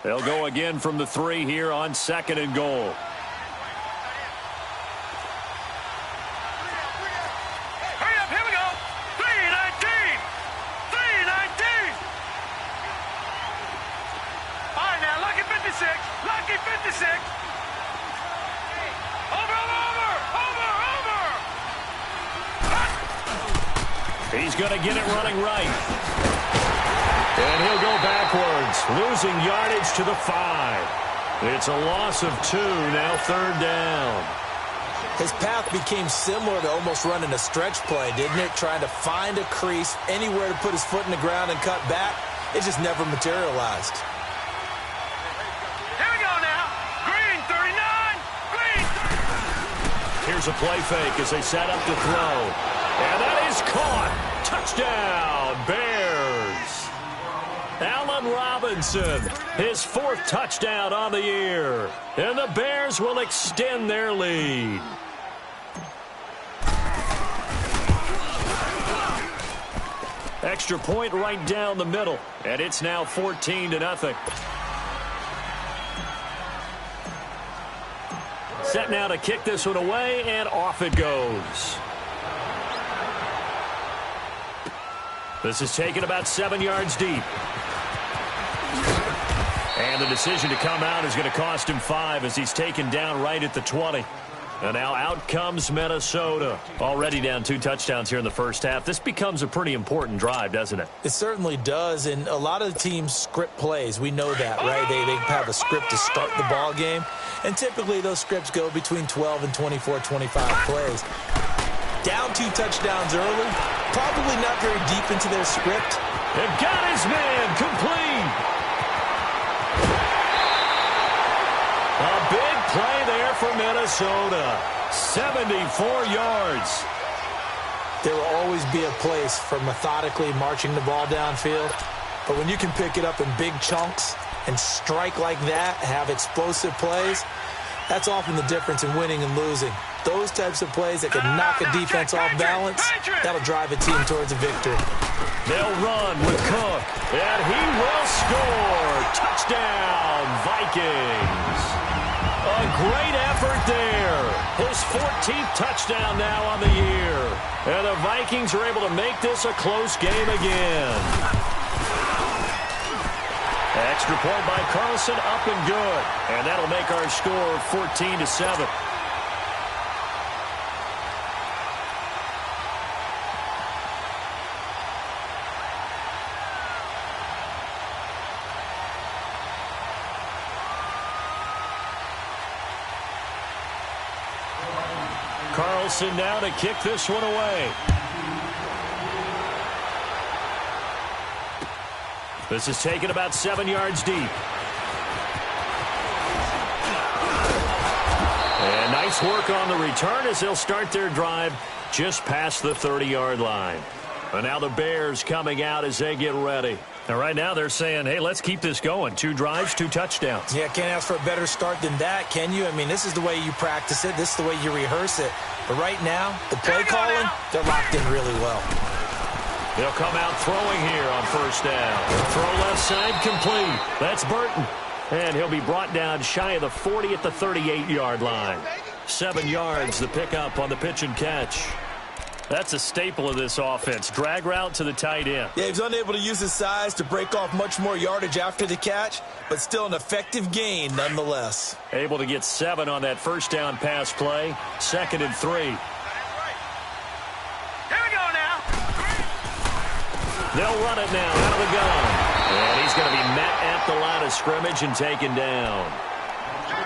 They'll go again from the 3 here on 2nd and goal. Hurry up, here we go. 3:19. 3:19. All right, now, lucky 56. Lucky 56. Over. He's going to get it running right. And he'll go backwards, losing yardage to the 5. It's a loss of 2, now 3rd down. His path became similar to almost running a stretch play, didn't it? Trying to find a crease, anywhere to put his foot in the ground and cut back. It just never materialized. Here we go now. Green 39. Green 39. Here's a play fake as they set up to throw. And that is caught. Touchdown, Bears. Allen Robinson, his 4th touchdown on the year. And the Bears will extend their lead. Extra point right down the middle. And it's now 14-0. Set now to kick this one away, and off it goes. This is taken about 7 yards deep. And the decision to come out is going to cost him 5 as he's taken down right at the 20. And now out comes Minnesota. Already down 2 touchdowns here in the first half. This becomes a pretty important drive, doesn't it? It certainly does, and a lot of the teams script plays. We know that, right? They have a script to start the ball game, and typically those scripts go between 12 and 24, 25 plays. Down 2 touchdowns early, probably not very deep into their script. They've got his man complete. A big play there for Minnesota. 74 yards. There will always be a place for methodically marching the ball downfield. But when you can pick it up in big chunks and strike like that, have explosive plays, that's often the difference in winning and losing. Those types of plays that can knock a defense off balance, that'll drive a team towards a victory. They'll run with Cook, and he will score. Touchdown, Vikings. A great effort there. His 14th touchdown now on the year. And the Vikings are able to make this a close game again. Extra point by Carlson, up and good. And that'll make our score 14-7. Carlson now to kick this one away. This is taken about 7 yards deep. And nice work on the return as they'll start their drive just past the 30-yard line. And now the Bears coming out as they get ready. And right now they're saying, hey, let's keep this going. 2 drives, 2 touchdowns. Yeah, can't ask for a better start than that, can you? I mean, this is the way you practice it. This is the way you rehearse it. But right now, the play calling, they're locked in really well. They'll come out throwing here on first down. Throw left side complete. That's Burton. And he'll be brought down shy of the 40 at the 38-yard line. 7 yards, the pickup on the pitch and catch. That's a staple of this offense. Drag route to the tight end. Yeah, he's unable to use his size to break off much more yardage after the catch, but still an effective gain nonetheless. Able to get 7 on that first down pass play. 2nd and 3. Here we go now. They'll run it now out of the gun. And he's going to be met at the line of scrimmage and taken down.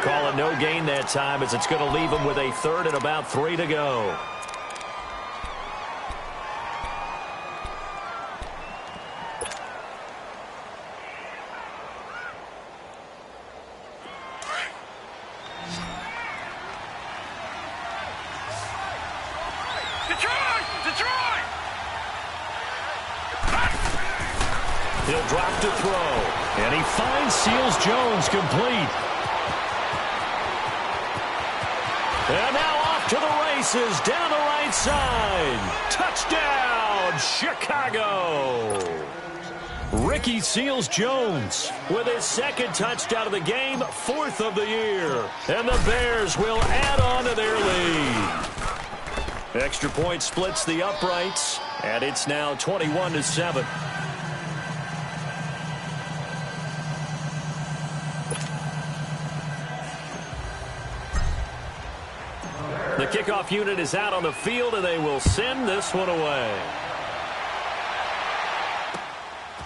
Call it no gain that time as it's going to leave him with a 3rd and about 3 to go. Detroit! He'll drop to throw. And he finds Seals-Jones complete. And now off to the races down the right side. Touchdown, Chicago. Ricky Seals-Jones with his second touchdown of the game, 4th of the year. And the Bears will add on to their lead. Extra point splits the uprights, and it's now 21-7. The kickoff unit is out on the field, and they will send this one away.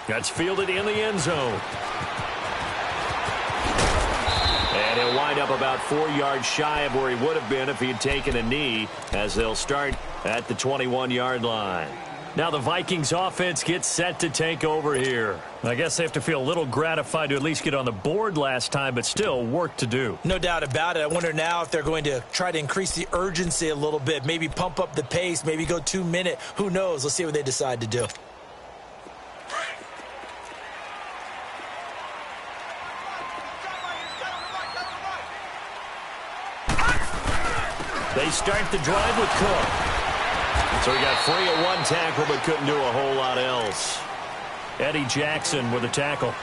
That's fielded in the end zone. And he'll wind up about 4 yards shy of where he would have been if he had taken a knee, as they'll start at the 21-yard line. Now the Vikings offense gets set to take over here. I guess they have to feel a little gratified to at least get on the board last time, but still work to do. No doubt about it. I wonder now if they're going to try to increase the urgency a little bit, maybe pump up the pace, maybe go 2-minute. Who knows? Let's see what they decide to do. They start the drive with Cook. So he got free at one tackle but couldn't do a whole lot else. Eddie Jackson with a tackle.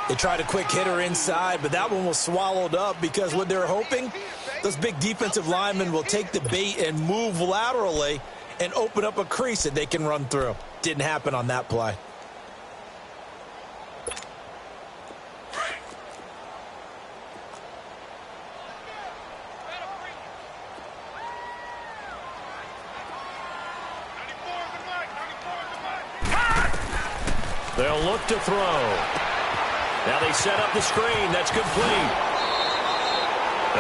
They tried a quick hitter inside, but that one was swallowed up because what they're hoping, those big defensive linemen will take the bait and move laterally and open up a crease that they can run through. Didn't happen on that play. They'll look to throw. Now they set up the screen. That's complete.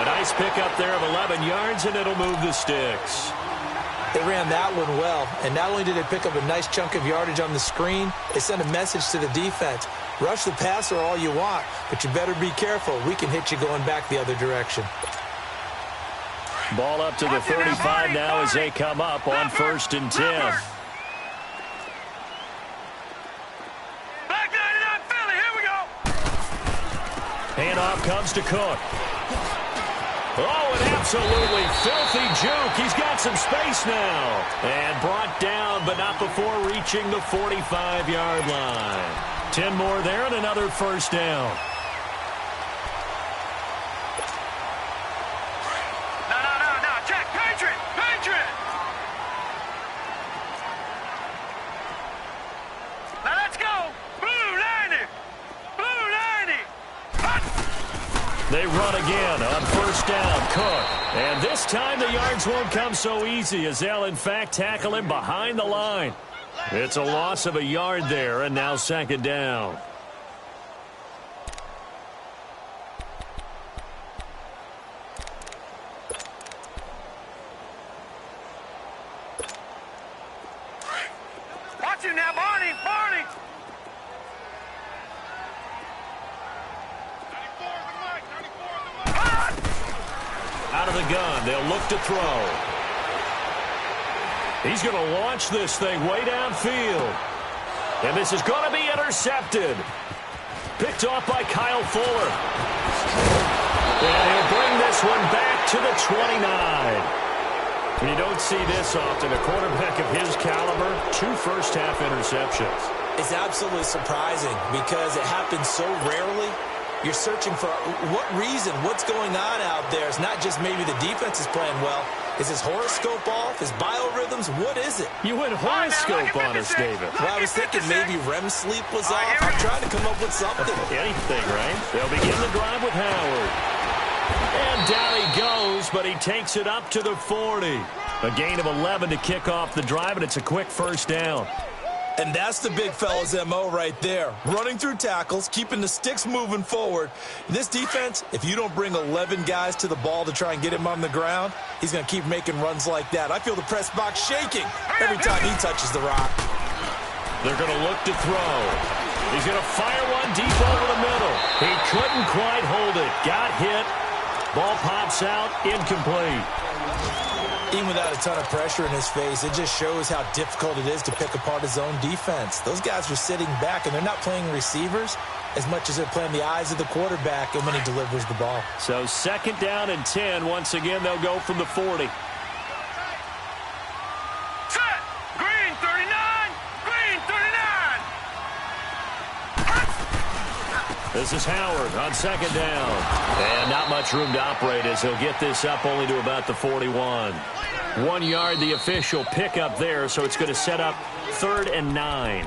A nice pickup there of 11 yards, and it'll move the sticks. They ran that one well, and not only did they pick up a nice chunk of yardage on the screen, they sent a message to the defense. Rush the passer all you want, but you better be careful. We can hit you going back the other direction. Ball up to the 35 now as they come up on 1st and 10. Handoff comes to Cook. Oh, an absolutely filthy juke. He's got some space now. And brought down, but not before reaching the 45-yard line. 10 more there and another first down. No, Jack, Patriot. Now let's go. Blue 90. They run again on 1st down, Cook. And this time the yards won't come so easy as they'll, in fact, tackle him behind the line. It's a loss of a yard there, and now 2nd down. Watch him now, Barney. Out of the gun, they'll look to throw. He's going to launch this thing way downfield. And this is going to be intercepted. Picked off by Kyle Fuller. And he'll bring this one back to the 29. You don't see this often. A quarterback of his caliber, 2 first-half interceptions. It's absolutely surprising because it happens so rarely. You're searching for what reason, what's going on out there. It's not just maybe the defense is playing well. Is his horoscope off? His biorhythms? What is it? You went horoscope on us, David. Well, I was thinking maybe REM sleep was off. I'm trying to come up with something. Anything, right? They'll begin the drive with Howard. And down he goes, but he takes it up to the 40. A gain of 11 to kick off the drive, and it's a quick first down. And that's the big fella's M.O. right there. Running through tackles, keeping the sticks moving forward. This defense, if you don't bring 11 guys to the ball to try and get him on the ground, he's going to keep making runs like that. I feel the press box shaking every time he touches the rock. They're going to look to throw. He's going to fire one deep over the middle. He couldn't quite hold it. Got hit. Ball pops out, incomplete. Even without a ton of pressure in his face, it just shows how difficult it is to pick apart his own defense. Those guys are sitting back, and they're not playing receivers as much as they're playing the eyes of the quarterback and when he delivers the ball. So 2nd down and 10. Once again, they'll go from the 40. Set. Green 39. This is Howard on second down. And not much room to operate as he'll get this up only to about the 41. 1 yard, the official pickup there, so it's going to set up 3rd and 9.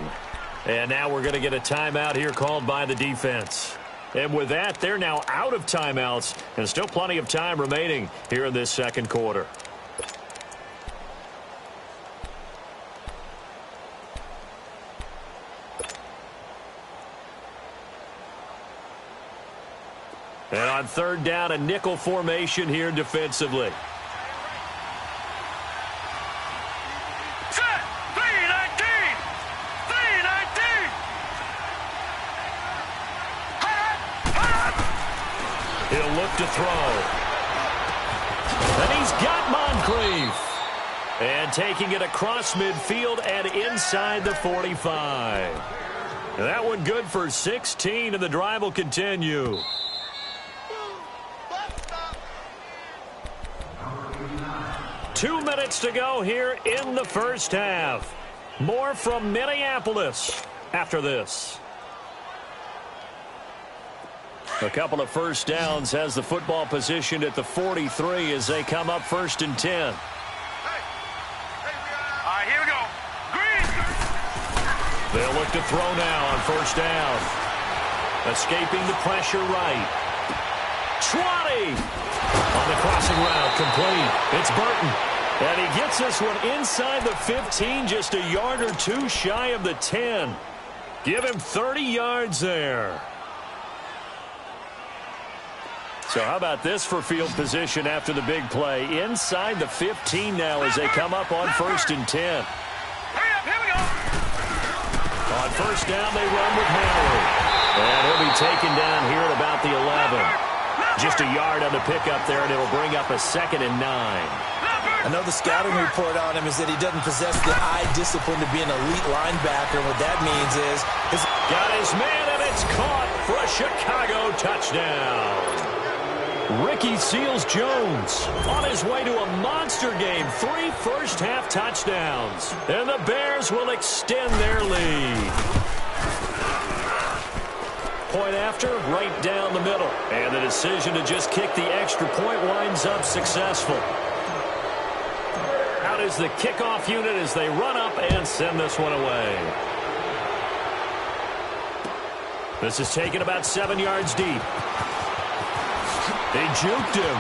And now we're going to get a timeout here called by the defense. And with that, they're now out of timeouts, and still plenty of time remaining here in this second quarter. And on 3rd down, a nickel formation here defensively. Set! 319! 319! He'll look to throw. And he's got Moncrief. And taking it across midfield and inside the 45. And that one good for 16, and the drive will continue. Two minutes to go here in the first half. More from Minneapolis after this. A couple of first downs has the football positioned at the 43 as they come up 1st and 10. All right, here we go. Green! They'll look to throw now on 1st down. Escaping the pressure right. 20! On the crossing route, complete. It's Burton. And he gets this one inside the 15, just a yard or two shy of the 10. Give him 30 yards there. So how about this for field position after the big play? Inside the 15 now as they come up on 1st and 10. Hurry up, here we go. On 1st down, they run with Henry. And he'll be taken down here at about the 11. Just a yard on the pickup there, and it'll bring up a 2nd and 9. I know the scouting report on him is that he doesn't possess the eye discipline to be an elite linebacker. What that means is... Got his man, and it's caught for a Chicago touchdown. Ricky Seals-Jones on his way to a monster game. 3 first-half touchdowns. And the Bears will extend their lead. Point after, right down the middle. And the decision to just kick the extra point winds up successful. Out is the kickoff unit as they run up and send this one away. This is taken about 7 yards deep. They juked him.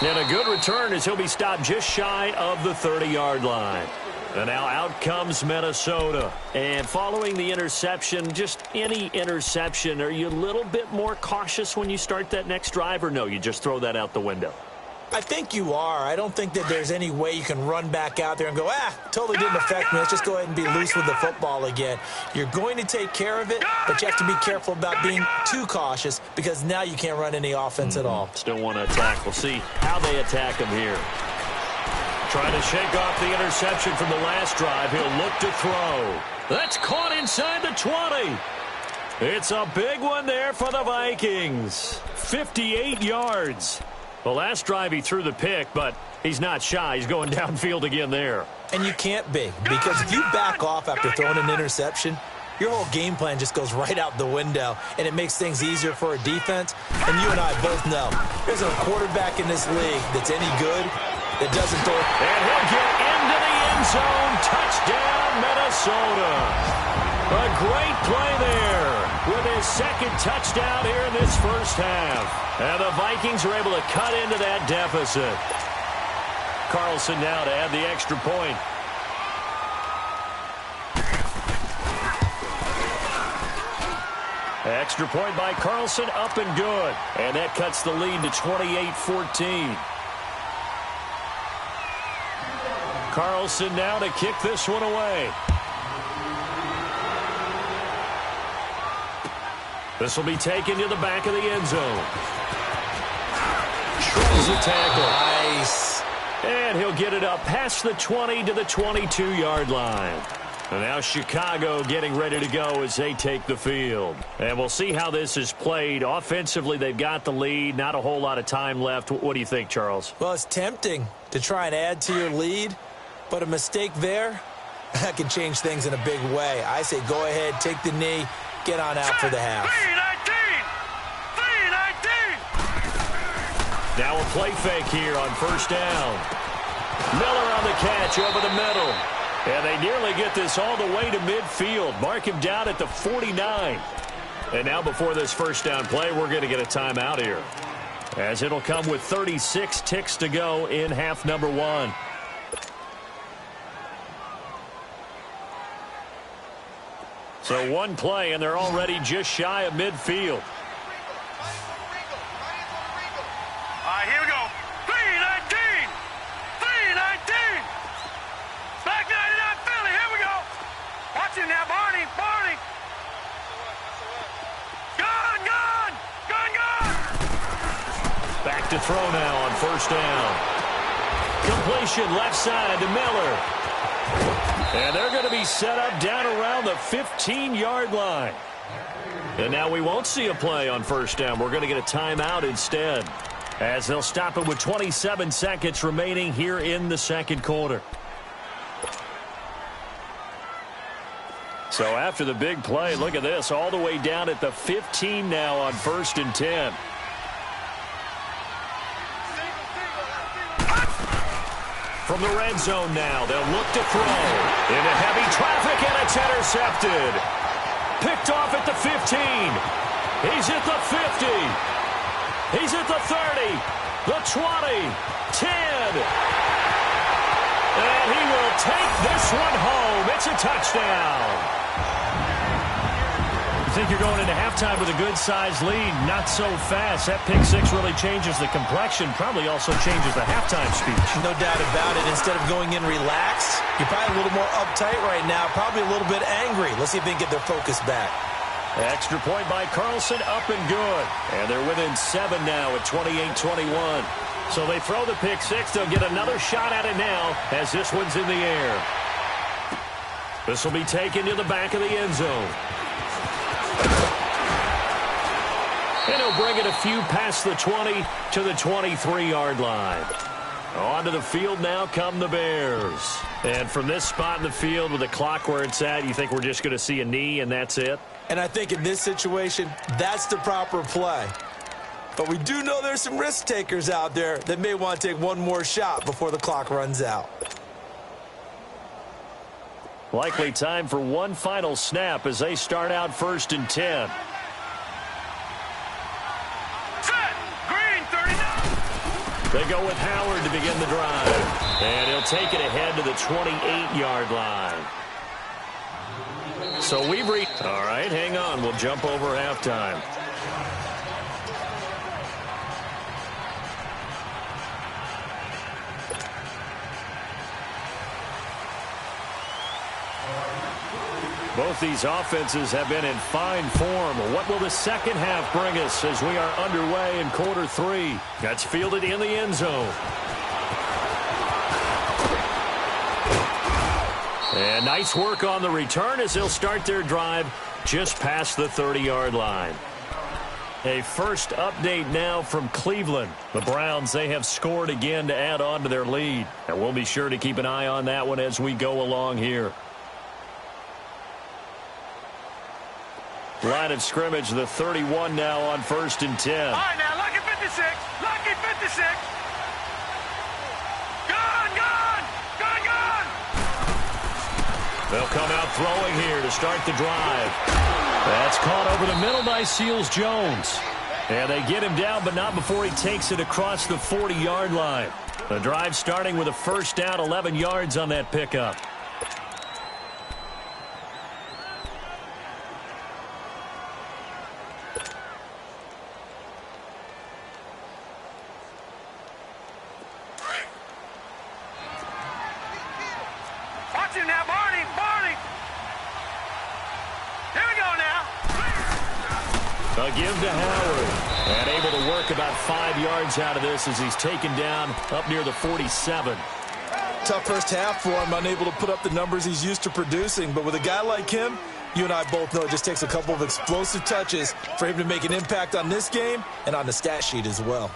And a good return as he'll be stopped just shy of the 30-yard line. And now out comes Minnesota. And following the interception, just any interception, are you a little bit more cautious when you start that next drive, or no, you just throw that out the window? I think you are. I don't think that there's any way you can run back out there and go, totally didn't affect me. Let's just go ahead and be loose with the football again. You're going to take care of it, but you have to be careful about being too cautious because now you can't run any offense at all. Still want to attack. We'll see how they attack him here. Trying to shake off the interception from the last drive. He'll look to throw. That's caught inside the 20. It's a big one there for the Vikings. 58 yards. The last drive he threw the pick, but he's not shy. He's going downfield again there. And you can't be, because if you back off after throwing an interception, your whole game plan just goes right out the window, and it makes things easier for a defense. And you and I both know there's a quarterback in this league that's any good that doesn't throw. And he'll get into the end zone. Touchdown, Minnesota. A great play there with his second touchdown here in this first half. And the Vikings are able to cut into that deficit. Carlson now to add the extra point. Extra point by Carlson, up and good. And that cuts the lead to 28-14. Carlson now to kick this one away. This will be taken to the back of the end zone. Shreds the tackle. Nice. And he'll get it up past the 20 to the 22-yard line. And now Chicago getting ready to go as they take the field. And we'll see how this is played. Offensively, they've got the lead. Not a whole lot of time left. What do you think, Charles? Well, it's tempting to try and add to your lead, but a mistake there, that can change things in a big way. I say go ahead, take the knee, get on out for the half. 3-19. Now a play fake here on first down. Miller on the catch over the middle. And they nearly get this all the way to midfield. Mark him down at the 49. And now before this first down play, we're going to get a timeout here, as it'll come with 36 ticks to go in half number 1. So one play, and they're already just shy of midfield. All right, here we go. 3-19. 3-19. Back 99 Philly. Here we go. Watch him now, Barney. Barney. Gun, gun. Gun, gun. Back to throw now on first down. Completion left side to Miller. And they're going to be set up down around the 15-yard line. And now we won't see a play on first down. We're going to get a timeout instead, as they'll stop it with 27 seconds remaining here in the second quarter. So after the big play, look at this, all the way down at the 15 now on 1st and 10. From the red zone now, they'll look to throw. Into heavy traffic, and it's intercepted. Picked off at the 15. He's at the 50. He's at the 30. The 20. 10. And he will take this one home. It's a touchdown. You think you're going into halftime with a good-sized lead. Not so fast. That pick six really changes the complexion. Probably also changes the halftime speech. No doubt about it. Instead of going in relaxed, you're probably a little more uptight right now. Probably a little bit angry. Let's see if they can get their focus back. Extra point by Carlson, up and good. And they're within 7 now at 28-21. So they throw the pick six. They'll get another shot at it now as this one's in the air. This will be taken to the back of the end zone. And he'll bring it a few past the 20 to the 23-yard line. Onto the field now come the Bears. And from this spot in the field with the clock where it's at, you think we're just going to see a knee and that's it? And I think in this situation, that's the proper play. But we do know there's some risk takers out there that may want to take one more shot before the clock runs out. Likely time for one final snap as they start out 1st and 10. Set. Green, 39. They go with Howard to begin the drive. And he'll take it ahead to the 28-yard line. So we've reached... All right, hang on. We'll jump over halftime. Both these offenses have been in fine form. What will the second half bring us as we are underway in quarter 3? That's fielded in the end zone. And nice work on the return as they'll start their drive just past the 30-yard line. A first update now from Cleveland. The Browns, they have scored again to add on to their lead. And we'll be sure to keep an eye on that one as we go along here. Line of scrimmage, the 31 now on 1st and 10. All right, now, lucky 56. Lucky 56. Gun, gun. Gun, gun. They'll come out throwing here to start the drive. That's caught over the middle by Seals-Jones. And they get him down, but not before he takes it across the 40-yard line. The drive starting with a first down, 11 yards on that pickup. Watch him now, Barney. Barney. Here we go now. A give to Howard. And able to work about 5 yards out of this as he's taken down up near the 47. Tough first half for him, unable to put up the numbers he's used to producing. But with a guy like him, you and I both know it just takes a couple of explosive touches for him to make an impact on this game and on the stat sheet as well.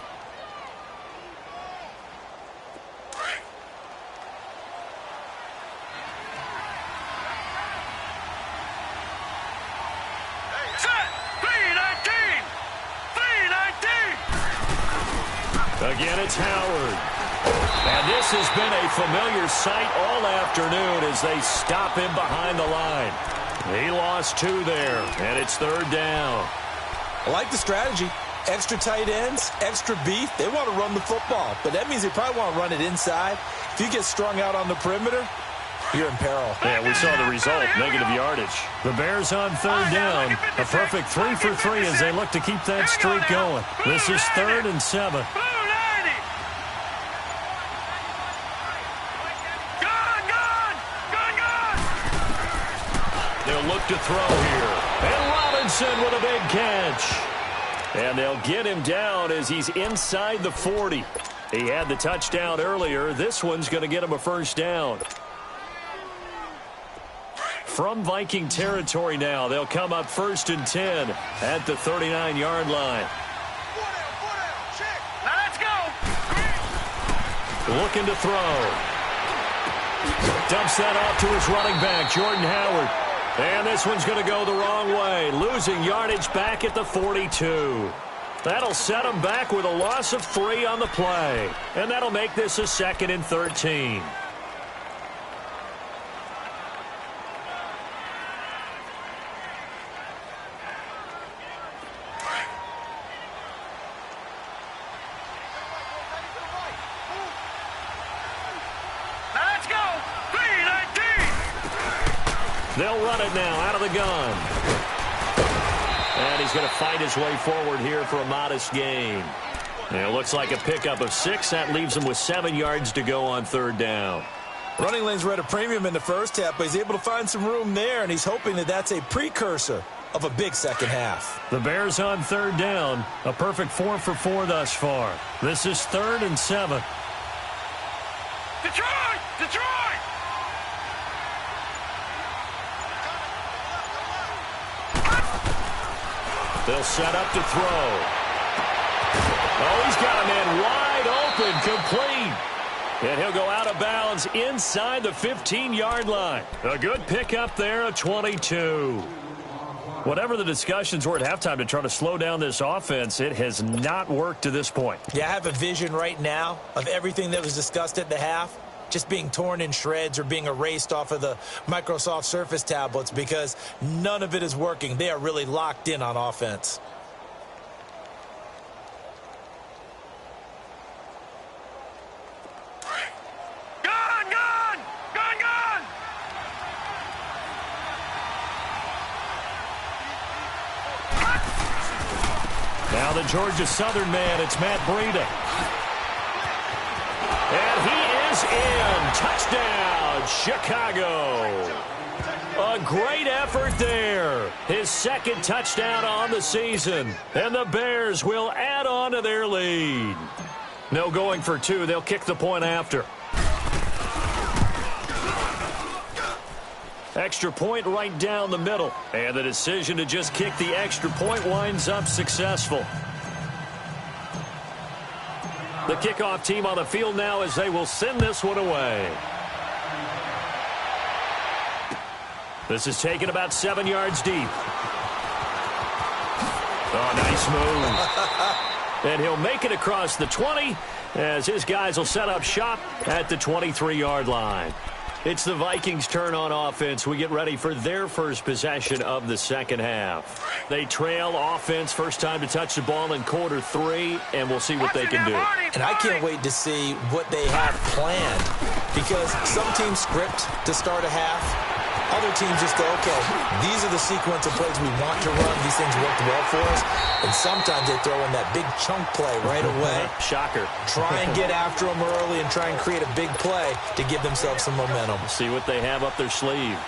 Again, it's Howard. And this has been a familiar sight all afternoon as they stop him behind the line. He lost 2 there, and it's 3rd down. I like the strategy. Extra tight ends, extra beef. They want to run the football, but that means they probably want to run it inside. If you get strung out on the perimeter, you're in peril. Yeah, we saw the result, negative yardage. The Bears on 3rd down. A perfect 3 for 3 as they look to keep that streak going. This is 3rd and 7. They'll look to throw here. And Robinson with a big catch. And they'll get him down as he's inside the 40. He had the touchdown earlier. This one's going to get him a 1st down. From Viking territory now, they'll come up 1st and 10 at the 39-yard line. Now let's go. Looking to throw. Dumps that off to his running back, Jordan Howard. And this one's going to go the wrong way, losing yardage back at the 42. That'll set him back with a loss of 3 on the play. And that'll make this a 2nd and 13. They'll run it now out of the gun. And he's going to fight his way forward here for a modest gain. And it looks like a pickup of 6. That leaves him with 7 yards to go on 3rd down. Running lanes were at a premium in the first half, but he's able to find some room there, and he's hoping that that's a precursor of a big second half. The Bears on 3rd down. A perfect 4 for 4 thus far. This is 3rd and 7. Detroit! Detroit! They'll set up to throw. Oh, he's got a man wide open, complete. And he'll go out of bounds inside the 15-yard line. A good pickup there, a 22. Whatever the discussions were at halftime to try to slow down this offense, it has not worked to this point. Yeah, I have a vision right now of everything that was discussed at the half just being torn in shreds or being erased off of the Microsoft Surface tablets because none of it is working. They are really locked in on offense. Gun! Gun! Gun! Gun! Now the Georgia Southern man, it's Matt Breida. And he is in. Touchdown, Chicago. A great effort there. His 2nd touchdown on the season. And the Bears will add on to their lead. No going for 2. They'll kick the point after. Extra point right down the middle. And the decision to just kick the extra point winds up successful. The kickoff team on the field now as they will send this one away. This is taken about 7 yards deep. Oh, nice move. And he'll make it across the 20 as his guys will set up shop at the 23-yard line. It's the Vikings' turn on offense. We get ready for their first possession of the second half. They trail offense, first time to touch the ball in quarter 3, and we'll see what they can do. And I can't wait to see what they have planned because some teams script to start a half. Other teams just go, okay, these are the sequence of plays we want to run. These things worked well for us. And sometimes they throw in that big chunk play right away. Shocker. Try and get after them early and try and create a big play to give themselves some momentum. See what they have up their sleeve.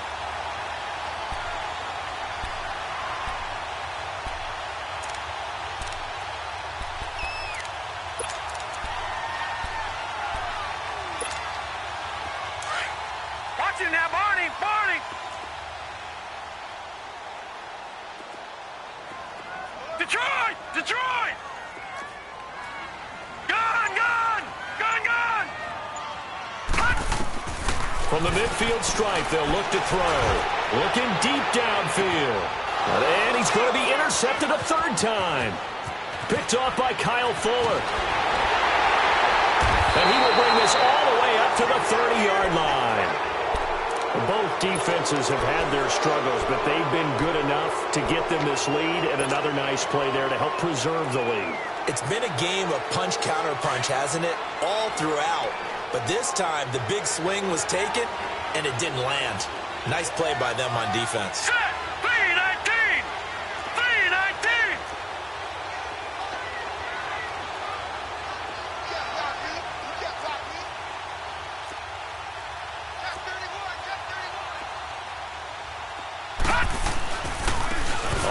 Watch him now, Barney! Barney! Detroit! Detroit! Gun! Gun! Gun! Gun! From the midfield stripe, they'll look to throw. Looking deep downfield. And he's going to be intercepted a 3rd time. Picked off by Kyle Fuller. And he will bring this all the way up to the 30-yard line. Both defenses have had their struggles, but they've been good enough to get them this lead, and another nice play there to help preserve the lead. It's been a game of punch-counter-punch, hasn't it? All throughout. But this time, the big swing was taken, and it didn't land. Nice play by them on defense. Set! 3-19! 3-19!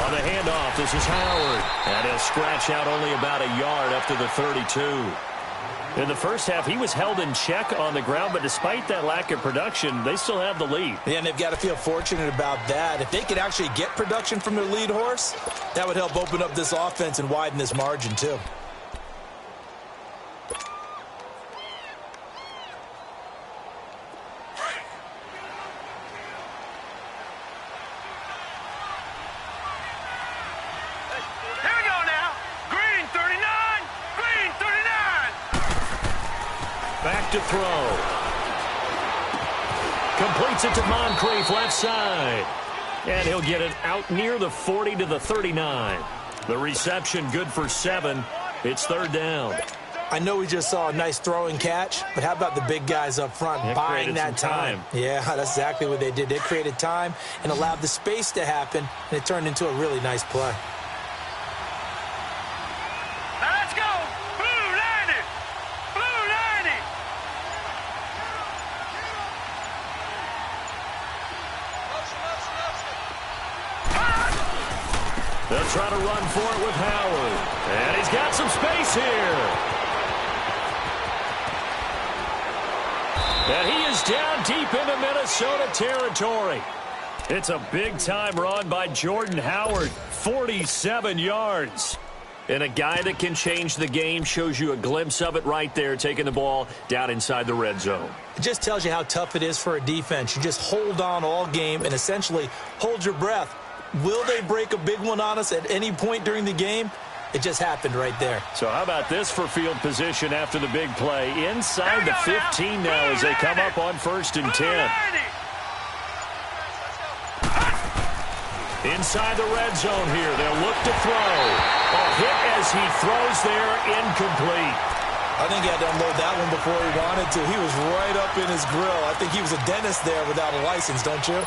On the handoff, this is Howard. And he'll scratch out only about a yard up to the 32. In the first half, he was held in check on the ground, but despite that lack of production, they still have the lead. Yeah, and they've got to feel fortunate about that. If they could actually get production from their lead horse, that would help open up this offense and widen this margin, too. Here we go now. Green 39. Green 39. Back to throw. Completes it to Moncrief left side. And he'll get it out near the 40 to the 39. The reception good for 7. It's third down. I know we just saw a nice throwing catch, but how about the big guys up front buying that time? Yeah, that's exactly what they did. They created time and allowed the space to happen, and it turned into a really nice play. Now let's go. Blue 90. Blue 90. They'll try to run for it with Howard. And he's got some space here. And he is down deep into Minnesota territory. It's a big-time run by Jordan Howard, 47 yards. And a guy that can change the game, shows you a glimpse of it right there, taking the ball down inside the red zone. It just tells you how tough it is for a defense. You just hold on all game and essentially hold your breath. Will they break a big one on us at any point during the game? It just happened right there. So how about this for field position after the big play? Inside the 15 now as they come up on 1st and 10. Inside the red zone here. They'll look to throw. A hit as he throws there, incomplete. I think he had to unload that one before he wanted to. He was right up in his grill. I think he was a dentist there without a license, don't you?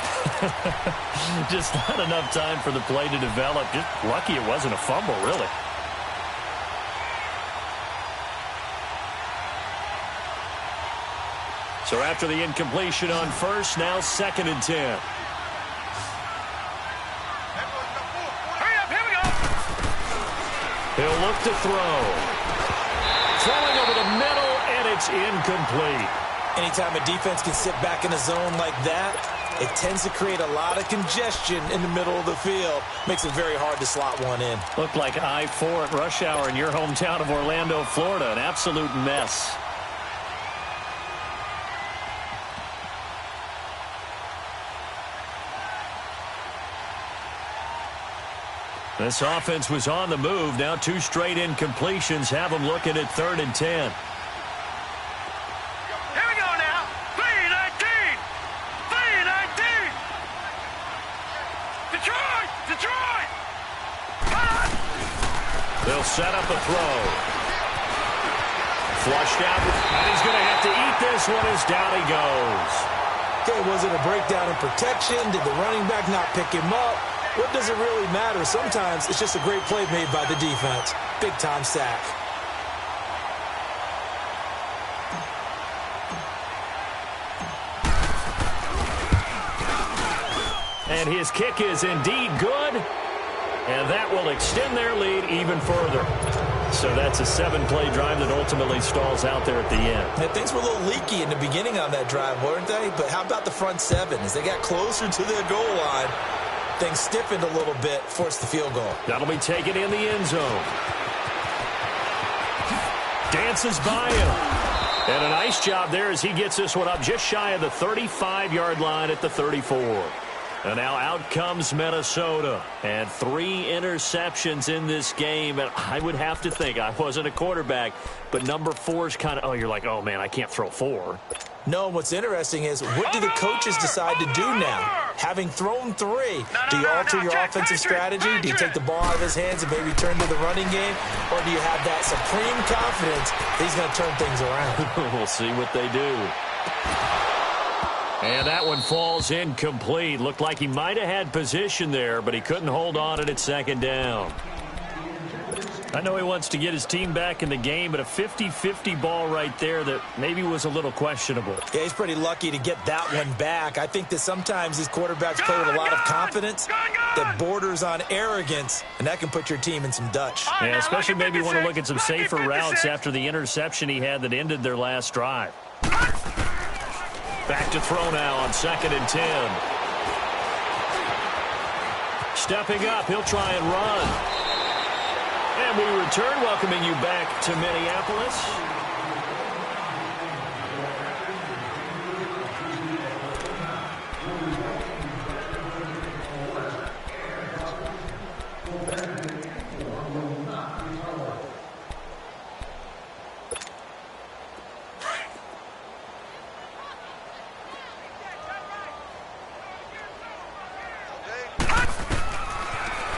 Just not enough time for the play to develop. Just lucky it wasn't a fumble, really. So after the incompletion on 1st, now 2nd and 10. Hurry up. Here we go. He'll look to throw. Throwing over the middle, and it's incomplete. Anytime a defense can sit back in a zone like that, it tends to create a lot of congestion in the middle of the field. Makes it very hard to slot one in. Looked like I-4 at rush hour in your hometown of Orlando, Florida. An absolute mess. This offense was on the move. Now 2 straight incompletions have them looking at 3rd and 10. Here we go now. 3-19. 3-19. Detroit. Detroit. They'll set up a throw. Flushed out, and he's going to have to eat this one as down he goes. Okay, was it a breakdown in protection? Did the running back not pick him up? What does it really matter? Sometimes it's just a great play made by the defense. Big-time sack. And his kick is indeed good. And that will extend their lead even further. So that's a 7-play drive that ultimately stalls out there at the end. Yeah, things were a little leaky in the beginning on that drive, weren't they? But how about the front 7? As they got closer to their goal line, things stiffened a little bit, forced the field goal. That'll be taken in the end zone. Dances by him. And a nice job there as he gets this one up just shy of the 35-yard line at the 34. And now out comes Minnesota. And 3 interceptions in this game. And I would have to think, I wasn't a quarterback, but number 4 is kind of, oh, you're like, oh, man, I can't throw 4. No, what's interesting is, what do the coaches decide to do now? Having thrown 3, do you alter your offensive strategy? Do you take the ball out of his hands and maybe turn to the running game? Or do you have that supreme confidence that he's going to turn things around? We'll see what they do. And that one falls incomplete. Looked like he might have had position there, but he couldn't hold on at second down. I know he wants to get his team back in the game, but a 50-50 ball right there that maybe was a little questionable. Yeah, he's pretty lucky to get that one back. I think that sometimes these quarterbacks play with a lot of confidence that borders on arrogance, and that can put your team in some Dutch. Yeah, especially maybe want to look at some safer routes after the interception he had that ended their last drive. Back to throw now on 2nd and 10. Stepping up, he'll try and run. And we return, welcoming you back to Minneapolis.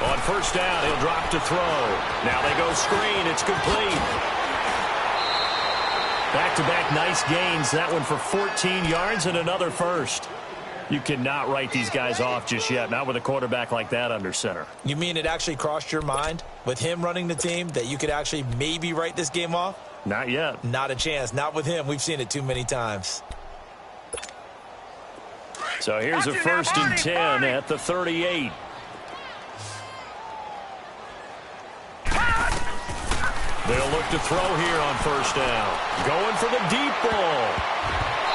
On first down, he'll drop to throw. Now they go screen. It's complete. Back-to-back nice gains. That one for 14 yards and another first. You cannot write these guys off just yet, not with a quarterback like that under center. You mean it actually crossed your mind with him running the team that you could actually maybe write this game off? Not yet. Not a chance. Not with him. We've seen it too many times. So here's a 1st and 10 at the 38. They'll look to throw here on first down. Going for the deep ball.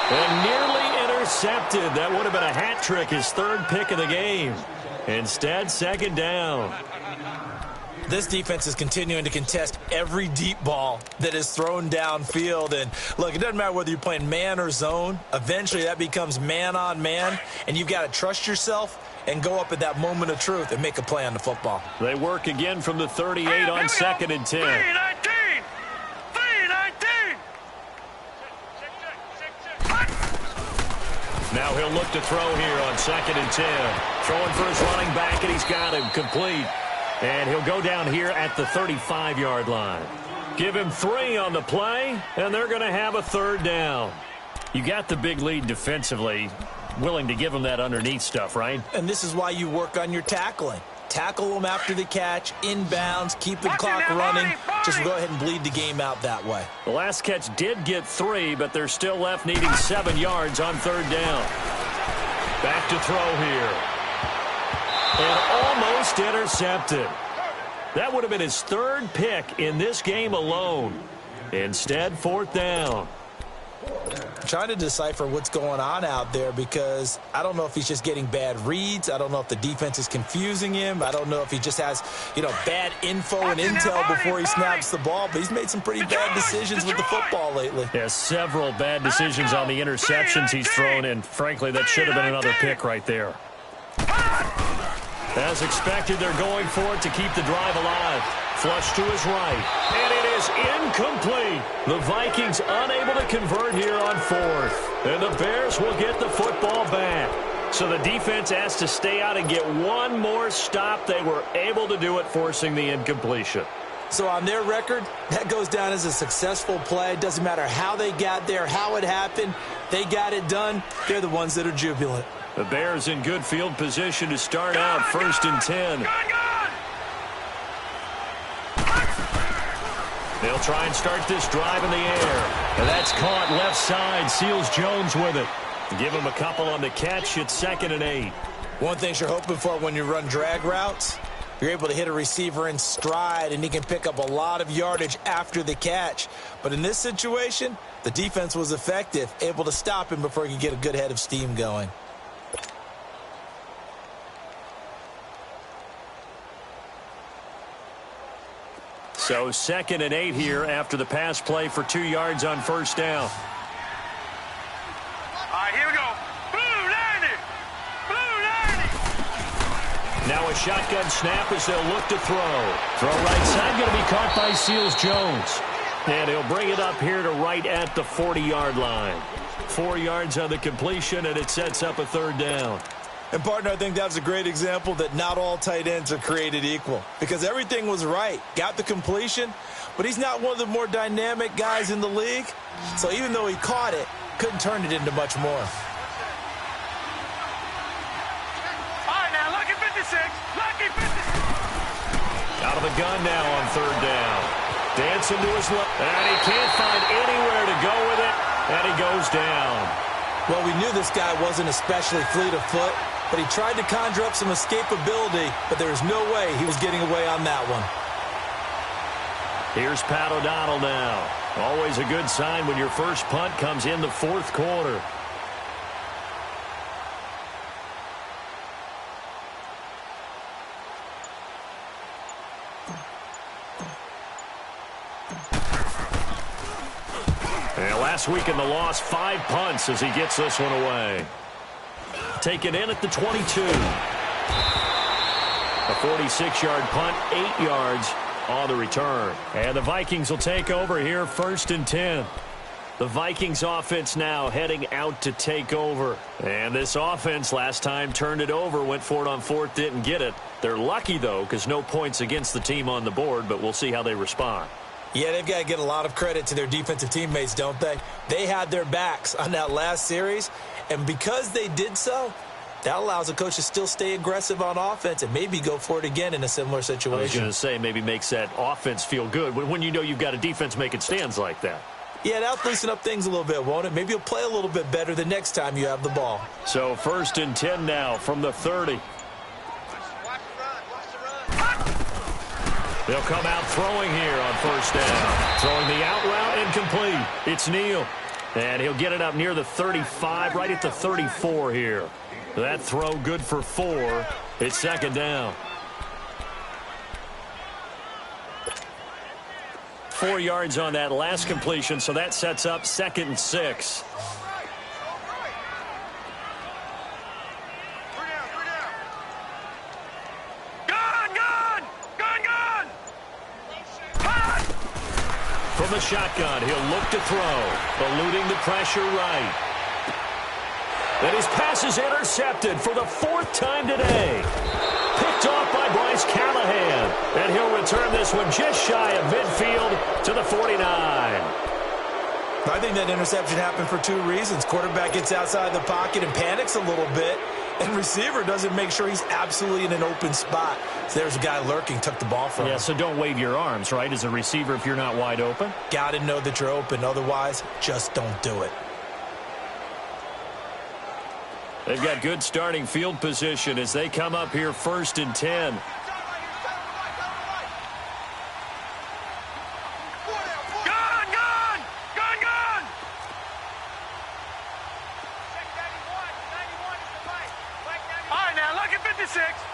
And nearly intercepted. That would have been a hat trick, his 3rd pick of the game. Instead, 2nd down. This defense is continuing to contest every deep ball that is thrown downfield. And, look, it doesn't matter whether you're playing man or zone. Eventually, that becomes man-on-man, and you've got to trust yourself and go up at that moment of truth and make a play on the football. They work again from the 38 on 2nd and 10. 3-19. Now he'll look to throw here on 2nd and 10. Throwing for his running back, and he's got him complete. And he'll go down here at the 35-yard line. Give him 3 on the play, and they're going to have a 3rd down. You got the big lead defensively. Willing to give him that underneath stuff, right? And this is why you work on your tackling. Tackle them after the catch, inbounds, keep the clock running. Just go ahead and bleed the game out that way. The last catch did get 3, but they're still left needing 7 yards on 3rd down. Back to throw here. And almost intercepted. That would have been his 3rd pick in this game alone. Instead, 4th down. I'm trying to decipher what's going on out there because I don't know if he's just getting bad reads. I don't know if the defense is confusing him. I don't know if he just has, bad info and intel before he snaps the ball. But he's made some pretty bad decisions with the football lately. Yeah, several bad decisions on the interceptions he's thrown, and frankly, that should have been another pick right there. As expected, they're going for it to keep the drive alive. Flush to his right. And it is incomplete. The Vikings unable to convert here on 4th. And the Bears will get the football back. So the defense has to stay out and get one more stop. They were able to do it, forcing the incompletion. So on their record, that goes down as a successful play. It doesn't matter how they got there, how it happened. They got it done. They're the ones that are jubilant. The Bears in good field position to start out 1st and 10. They'll try and start this drive in the air. And that's caught left side. Seals Jones with it. Give him a couple on the catch. It's 2nd and 8. One thing you're hoping for when you run drag routes, you're able to hit a receiver in stride, and he can pick up a lot of yardage after the catch. But in this situation, the defense was effective, able to stop him before he could get a good head of steam going. So 2nd and 8 here after the pass play for 2 yards on first down. All right, here we go. Blue 90. Blue 90. Now a shotgun snap as they'll look to throw. Throw right side, going to be caught by Seals-Jones. And he'll bring it up here to right at the 40-yard line. 4 yards on the completion, and it sets up a third down. And, partner, I think that's a great example that not all tight ends are created equal. Because everything was right. Got the completion, but he's not one of the more dynamic guys in the league. So even though he caught it, couldn't turn it into much more. Lucky 56. Out of the gun now on third down. Dancing to his left. And he can't find anywhere to go with it. And he goes down. Well, we knew this guy wasn't especially fleet of foot, but he tried to conjure up some escapability, but there was no way he was getting away on that one. Here's Pat O'Donnell now. Always a good sign when your first punt comes in the fourth quarter. And last week in the loss, 5 punts as he gets this one away. Taken in at the 22. A 46-yard punt, 8 yards on the return. And the Vikings will take over here, 1st and 10. The Vikings offense now heading out to take over. And this offense last time turned it over, went for it on 4th, didn't get it. They're lucky, though, because no points against the team on the board, but we'll see how they respond. Yeah, they've got to get a lot of credit to their defensive teammates, don't they? They had their backs on that last series, and because they did so, that allows a coach to still stay aggressive on offense and maybe go for it again in a similar situation. I was going to say, maybe makes that offense feel good when you know you've got a defense making stands like that. Yeah, that'll loosen up things a little bit, won't it? Maybe you'll play a little bit better the next time you have the ball. So 1st and 10 now from the 30. They'll come out throwing here on 1st down. Throwing the out route incomplete. It's Neal. And he'll get it up near the 35, right at the 34 here. That throw good for 4. It's 2nd down. 4 yards on that last completion, so that sets up 2nd and 6. From the shotgun, he'll look to throw, eluding the pressure right. And his pass is intercepted for the 4th time today. Picked off by Bryce Callahan. And he'll return this one just shy of midfield to the 49. I think that interception happened for 2 reasons. Quarterback gets outside the pocket and panics a little bit. And receiver doesn't make sure he's absolutely in an open spot. So there's a guy lurking, took the ball from him. Yeah, so don't wave your arms, right, as a receiver if you're not wide open. Got to know that you're open. Otherwise, just don't do it. They've got good starting field position as they come up here 1st and 10.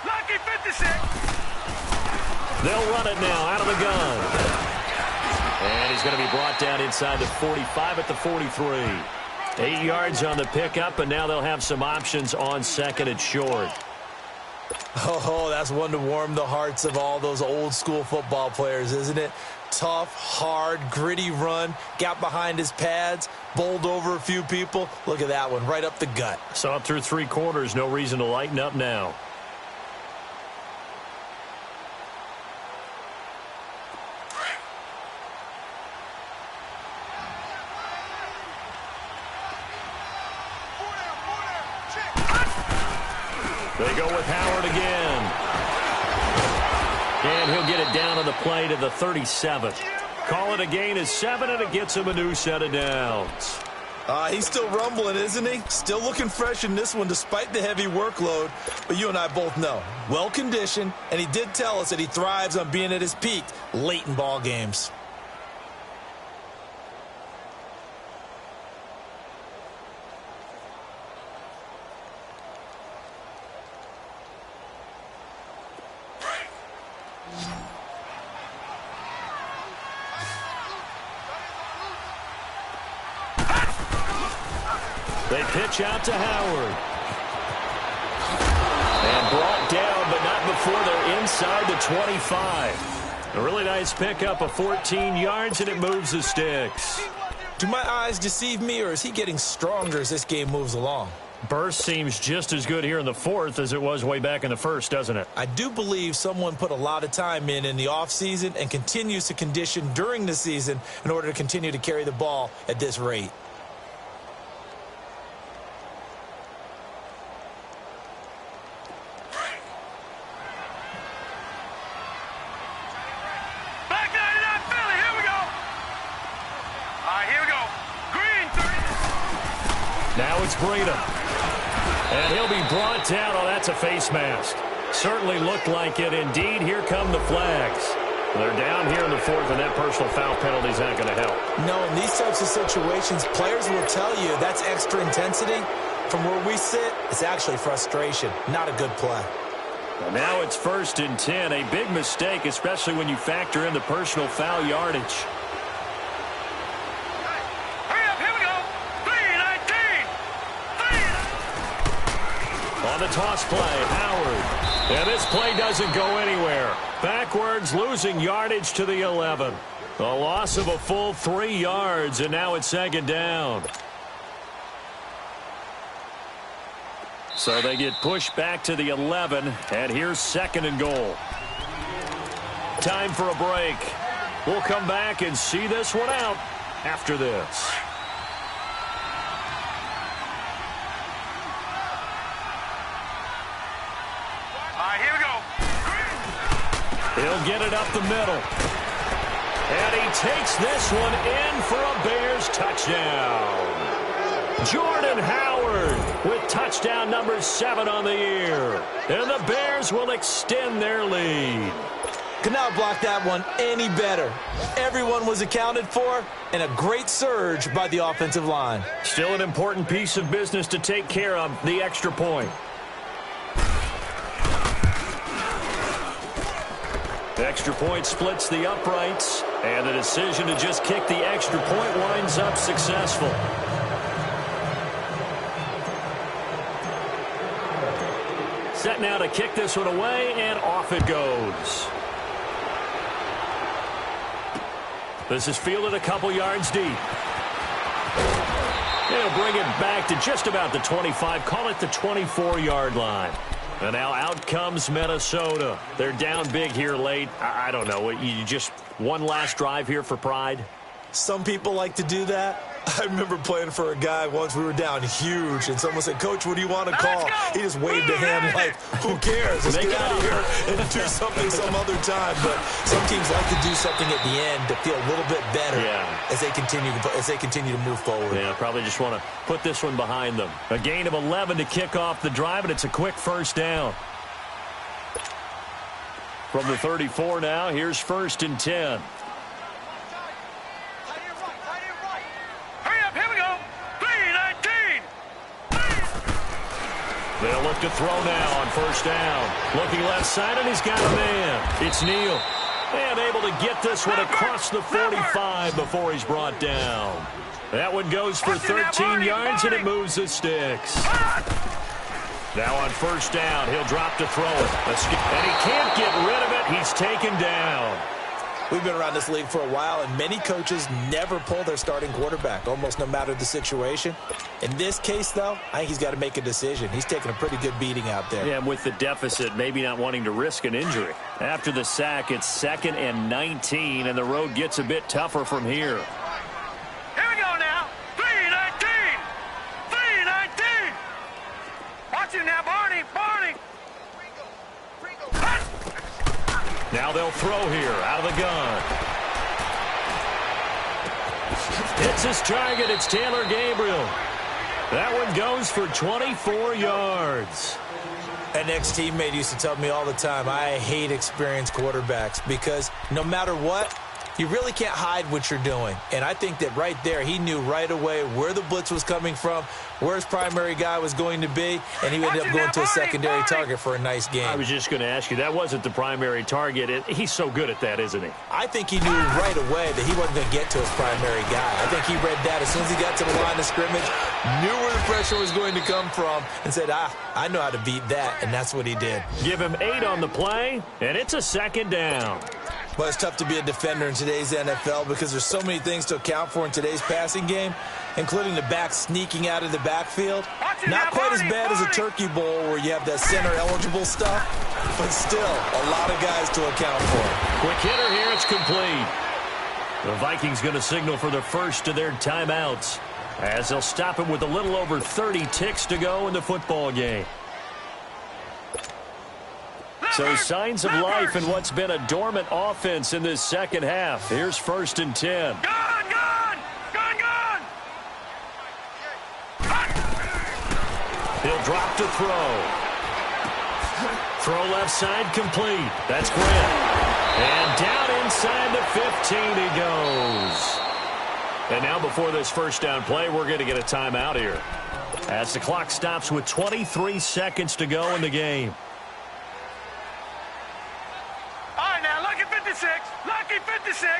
Lucky 56. They'll run it now out of the gun. And he's going to be brought down inside the 45 at the 43. 8 yards on the pickup, and now they'll have some options on 2nd and short. Oh, that's one to warm the hearts of all those old school football players, isn't it? Tough, hard, gritty run, got behind his pads, bowled over a few people. Look at that one, right up the gut. So up through 3 quarters, no reason to lighten up now. They go with Howard again. And he'll get it down on the play to the 37. Call it a gain of 7, and it gets him a new set of downs. He's still rumbling, isn't he? Still looking fresh in this one despite the heavy workload. But you and I both know, well-conditioned, and he did tell us that he thrives on being at his peak late in ball games. They pitch out to Howard. And brought down, but not inside the 25. A really nice pickup of 14 yards, and it moves the sticks. Do my eyes deceive me, or is he getting stronger as this game moves along? Burst seems just as good here in the fourth as it was way back in the first, doesn't it? I do believe someone put a lot of time in the offseason and continues to condition during the season in order to continue to carry the ball at this rate. Now it's Breida. And he'll be brought down. Oh, that's a face mask. Certainly looked like it. Indeed, here come the flags. They're down here in the fourth, and that personal foul penalty is not going to help. No, in these types of situations, players will tell you that's extra intensity. From where we sit, it's actually frustration. Not a good play. And now it's 1st and 10. A big mistake, especially when you factor in the personal foul yardage. On the toss play, Howard. And this play doesn't go anywhere. Backwards, losing yardage to the 11. A loss of a full 3 yards, and now it's 2nd down. So they get pushed back to the 11, and here's 2nd and goal. Time for a break. We'll come back and see this one out after this. He'll get it up the middle. And he takes this one in for a Bears touchdown. Jordan Howard with touchdown number 7 on the year. And the Bears will extend their lead. Could not block that one any better. Everyone was accounted for, and a great surge by the offensive line. Still an important piece of business to take care of, the extra point. Extra point splits the uprights, and the decision to just kick the extra point winds up successful. Set now to kick this one away, and off it goes. This is fielded a couple yards deep. They'll bring it back to just about the 25, call it the 24-yard line. And now out comes Minnesota. They're down big here late. I don't know. You just one last drive here for pride? Some people like to do that. I remember playing for a guy once. We were down huge, and someone said, "Coach, what do you want to call?" He just waved a hand like, who cares? Let's get out of here and do something some other time. But some teams like to do something at the end to feel a little bit better as they continue to move forward. Yeah, probably just want to put this one behind them. A gain of 11 to kick off the drive, and it's a quick 1st down. From the 34 now, here's 1st and 10. They'll look to throw now on 1st down. Looking left side, and he's got a man. It's Neal. And able to get this one across the 45 before he's brought down. That one goes for 13 yards, and it moves the sticks. Now on 1st down, he'll drop to throw it. And he can't get rid of it. He's taken down. We've been around this league for a while, and many coaches never pull their starting quarterback, almost no matter the situation. In this case, though, I think he's got to make a decision. He's taking a pretty good beating out there. Yeah, and with the deficit, maybe not wanting to risk an injury. After the sack, it's 2nd and 19, and the road gets a bit tougher from here. Here we go now. 3-19. 3-19. Watch him now, Barney. Barney. Now they'll throw here out of the gun. Hits his target. It's Taylor Gabriel. That one goes for 24 yards. An ex-teammate used to tell me all the time, I hate experienced quarterbacks because no matter what, You really can't hide what you're doing. And I think that right there, he knew right away where the blitz was coming from, where his primary guy was going to be, and he ended up going to a secondary target for a nice game. I was just going to ask you, that wasn't the primary target. He's so good at that, isn't he? I think he knew right away that he wasn't going to get to his primary guy. I think he read that as soon as he got to the line of scrimmage, knew where the pressure was going to come from, and said, I know how to beat that, and that's what he did. Give him 8 on the play, and it's a second down. Well, it's tough to be a defender in today's NFL because there's so many things to account for in today's passing game, including the back sneaking out of the backfield. Not quite as bad as a Turkey Bowl where you have that center-eligible stuff, but still a lot of guys to account for. Quick hitter here, it's complete. The Vikings going to signal for the first of their timeouts as they'll stop it with a little over 30 ticks to go in the football game. So signs of life in what's been a dormant offense in this second half. Here's 1st and 10. Gone! He'll drop to throw. Throw left side complete. That's Grant. And down inside the 15 he goes. And now before this first down play, we're going to get a timeout here as the clock stops with 23 seconds to go in the game. Lucky 56.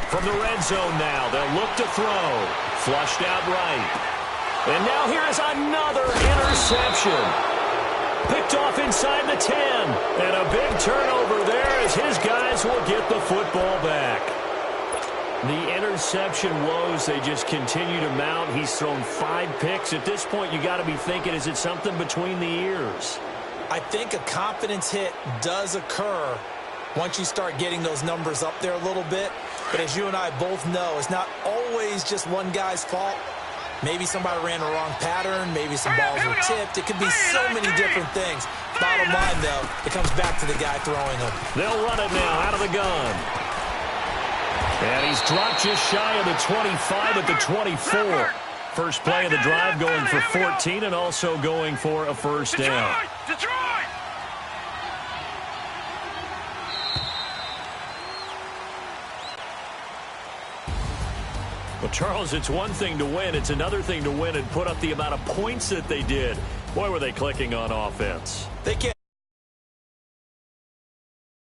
From the red zone now, they'll look to throw. Flushed out right. And now here is another interception. Picked off inside the 10. And a big turnover there as his guys will get the football back. The interception woes, they just continue to mount. He's thrown 5 picks. At this point, you got to be thinking, is it something between the ears? I think a confidence hit does occur once you start getting those numbers up there a little bit. But as you and I both know, it's not always just one guy's fault. Maybe somebody ran the wrong pattern. Maybe some balls were tipped. It could be so many different things. Bottom line, though, it comes back to the guy throwing them. They'll run it now out of the gun. And he's dropped just shy of the 25 at the 24. First play of the drive going for 14 and also going for a first down. Detroit! Well, Charles, it's one thing to win. It's another thing to win and put up the amount of points that they did. Boy, were they clicking on offense. They can't.